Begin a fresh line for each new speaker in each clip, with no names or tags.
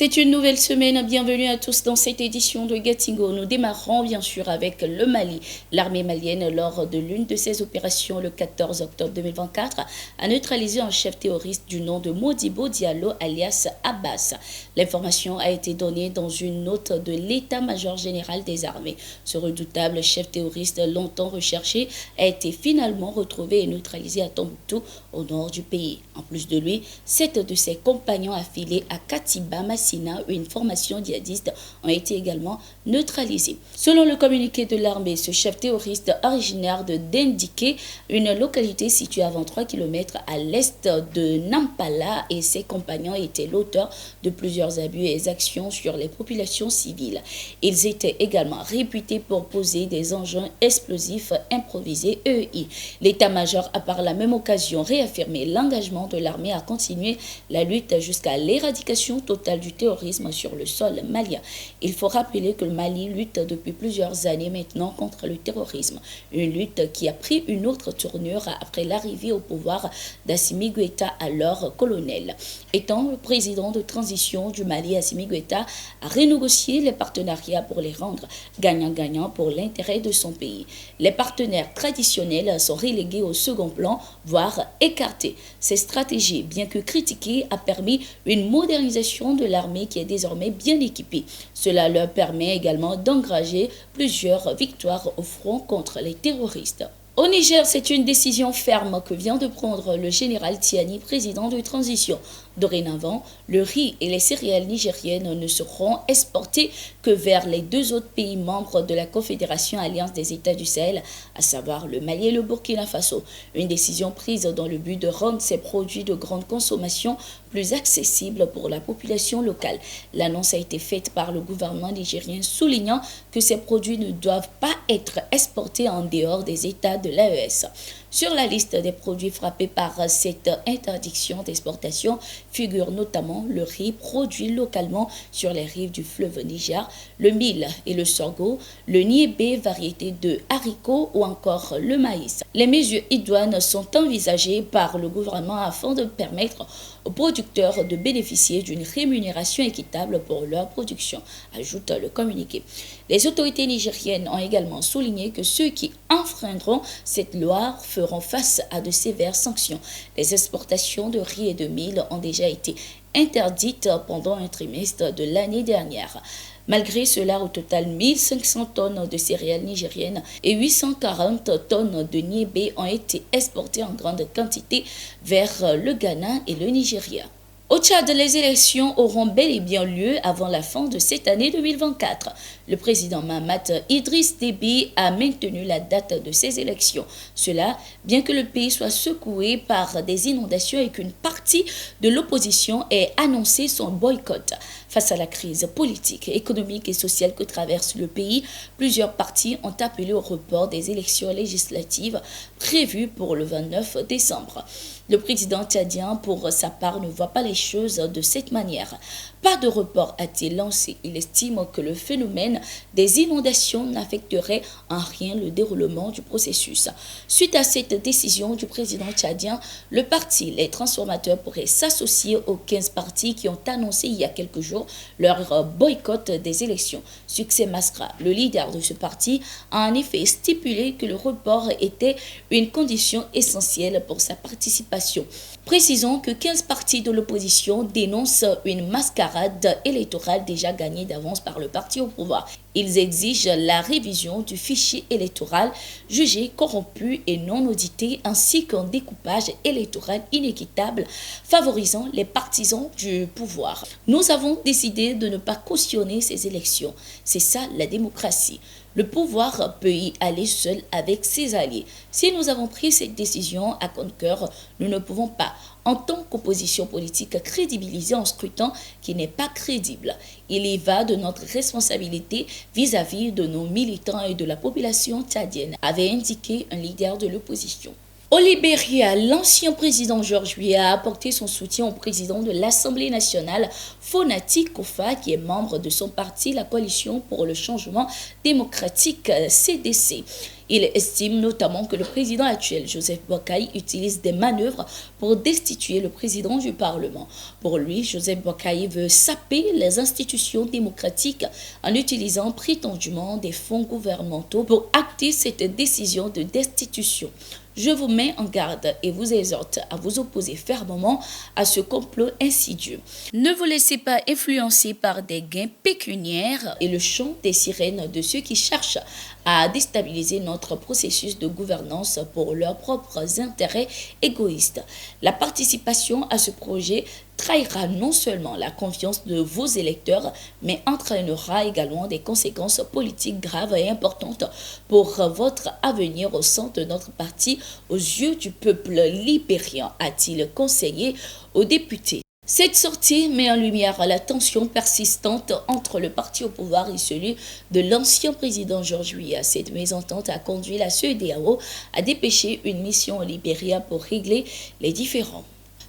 C'est une nouvelle semaine, bienvenue à tous dans cette édition de Getingo. Nous démarrons bien sûr avec le Mali. L'armée malienne, lors de l'une de ses opérations le 14 octobre 2024, a neutralisé un chef terroriste du nom de Modibo Diallo alias Abbas. L'information a été donnée dans une note de l'état-major général des armées. Ce redoutable chef terroriste longtemps recherché a été finalement retrouvé et neutralisé à Tombouctou, au nord du pays. En plus de lui, 7 de ses compagnons affiliés à Katiba Massina, une formation djihadiste, ont été également neutralisés. Selon le communiqué de l'armée, ce chef terroriste originaire de Dendike, une localité située à 23 km à l'est de Nampala, et ses compagnons étaient l'auteur de plusieurs abus et exactions sur les populations civiles. Ils étaient également réputés pour poser des engins explosifs improvisés EI. L'état-major a par la même occasion réaffirmé l'engagement de l'armée à continuer la lutte jusqu'à l'éradication totale du terrorisme sur le sol malien. Il faut rappeler que le Mali lutte depuis plusieurs années maintenant contre le terrorisme, une lutte qui a pris une autre tournure après l'arrivée au pouvoir d'Assimi Goïta, alors colonel. Étant le président de transition du Mali, Assimi Goïta a renégocié les partenariats pour les rendre gagnant-gagnant pour l'intérêt de son pays. Les partenaires traditionnels sont relégués au second plan, voire écartés. Ces stratégies, bien que critiquées, a permis une modernisation de l'armée qui est désormais bien équipée. Cela leur permet également d'engager plusieurs victoires au front contre les terroristes. Au Niger, c'est une décision ferme que vient de prendre le général Tiani, président de transition. Dorénavant, le riz et les céréales nigériennes ne seront exportés que vers les deux autres pays membres de la Confédération Alliance des États du Sahel, à savoir le Mali et le Burkina Faso. Une décision prise dans le but de rendre ces produits de grande consommation plus accessibles pour la population locale. L'annonce a été faite par le gouvernement nigérien, soulignant que ces produits ne doivent pas être exportés en dehors des États de l'AES. Sur la liste des produits frappés par cette interdiction d'exportation figurent notamment le riz produit localement sur les rives du fleuve Niger, le mil et le sorgho, le niébé, variété de haricots, ou encore le maïs. Les mesures idoines sont envisagées par le gouvernement afin de permettre aux producteurs de bénéficier d'une rémunération équitable pour leur production, ajoute le communiqué. Les autorités nigériennes ont également souligné que ceux qui enfreindront cette loi feront face à de sévères sanctions. Les exportations de riz et de mil ont déjà été interdites pendant un trimestre de l'année dernière. Malgré cela, au total, 1500 tonnes de céréales nigériennes et 840 tonnes de niébé ont été exportées en grande quantité vers le Ghana et le Nigeria. Au Tchad, les élections auront bel et bien lieu avant la fin de cette année 2024. Le président Mahamat Idriss Déby a maintenu la date de ces élections. Cela, bien que le pays soit secoué par des inondations et qu'une partie de l'opposition ait annoncé son boycott. Face à la crise politique, économique et sociale que traverse le pays, plusieurs partis ont appelé au report des élections législatives prévues pour le 29 décembre. Le président tchadien, pour sa part, ne voit pas les choses de cette manière. Pas de report a-t-il lancé. Il estime que le phénomène des inondations n'affecterait en rien le déroulement du processus. Suite à cette décision du président tchadien, le parti Les Transformateurs pourrait s'associer aux 15 partis qui ont annoncé il y a quelques jours leur boycott des élections. Succès Masra, le leader de ce parti, a en effet stipulé que le report était une condition essentielle pour sa participation. Précisons que 15 partis de l'opposition dénoncent une mascarade électorale déjà gagnée d'avance par le parti au pouvoir. Ils exigent la révision du fichier électoral jugé corrompu et non audité, ainsi qu'un découpage électoral inéquitable favorisant les partisans du pouvoir. Nous avons décidé de ne pas cautionner ces élections. C'est ça la démocratie. Le pouvoir peut y aller seul avec ses alliés. Si nous avons pris cette décision à contre-cœur, nous ne pouvons pas, en tant qu'opposition politique, crédibiliser un scrutin qui n'est pas crédible. Il y va de notre responsabilité vis-à-vis de nos militants et de la population tchadienne, avait indiqué un leader de l'opposition. Au Libéria, l'ancien président George Weah a apporté son soutien au président de l'Assemblée nationale, Fonati Kofa, qui est membre de son parti, la Coalition pour le changement démocratique CDC. Il estime notamment que le président actuel, Joseph Boakai, utilise des manœuvres pour destituer le président du Parlement. Pour lui, Joseph Boakai veut saper les institutions démocratiques en utilisant prétendument des fonds gouvernementaux pour acter cette décision de destitution. Je vous mets en garde et vous exhorte à vous opposer fermement à ce complot insidieux. Ne vous laissez pas influencer par des gains pécuniaires et le chant des sirènes de ceux qui cherchent à déstabiliser notre processus de gouvernance pour leurs propres intérêts égoïstes. La participation à ce projet trahira non seulement la confiance de vos électeurs, mais entraînera également des conséquences politiques graves et importantes pour votre avenir au sein de notre parti aux yeux du peuple libérien, a-t-il conseillé aux députés. Cette sortie met en lumière la tension persistante entre le parti au pouvoir et celui de l'ancien président George Weah. Cette mésentente a conduit la CEDEAO à dépêcher une mission au Libéria pour régler les différends.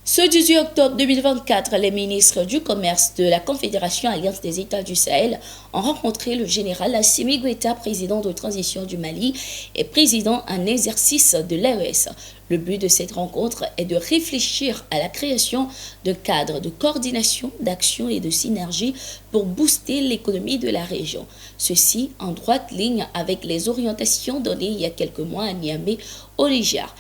Ce 18 octobre 2024, les ministres du Commerce de la Confédération Alliance des États du Sahel ont rencontré le général Assimi Goïta, président de transition du Mali et président en exercice de l'AES. Le but de cette rencontre est de réfléchir à la création de cadres de coordination, d'action et de synergie pour booster l'économie de la région. Ceci en droite ligne avec les orientations données il y a quelques mois à Niamey, au Niger.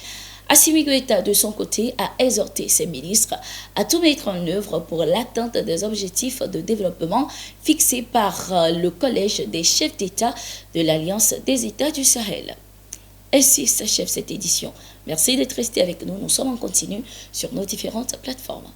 Assimi Goïta, de son côté, a exhorté ses ministres à tout mettre en œuvre pour l'atteinte des objectifs de développement fixés par le Collège des chefs d'État de l'Alliance des États du Sahel. Ainsi s'achève cette édition. Merci d'être resté avec nous. Nous sommes en continu sur nos différentes plateformes.